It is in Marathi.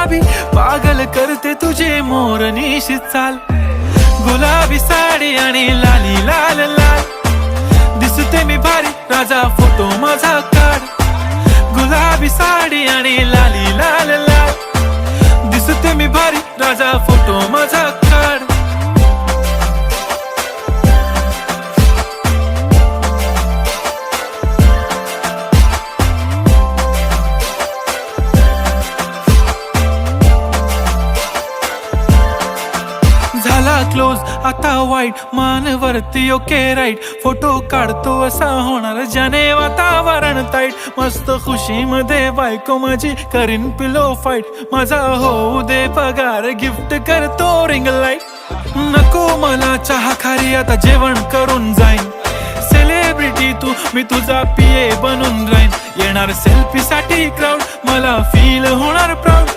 पागल करते तुझे मोरनीशी चाल, गुलाबी साडी आणि लाली लाल लाल. दिसते मी भारी राजा फोटो माझा काढ, गुलाबी साडी आणि लाली लाल लाल. दिसते मी भारी राजा फोटो माझा काढ. झाला क्लोज आता वाईट, मानवरती ओके राईट. फोटो काढतो असा होणार ज्याने वातावरण ताईट. मस्त खुशी मध्ये बायको माझी करीन पिलो फाईट. माझा होऊ दे पगार, गिफ्ट करतो रिंग लाईट. नको मला चहा खारी, आता जेवण करून जाईन. सेलिब्रिटी तू, मी तुझा पिये बनून राहीन. येणार सेल्फी साठी क्राऊड, मला फील होणार प्राऊड.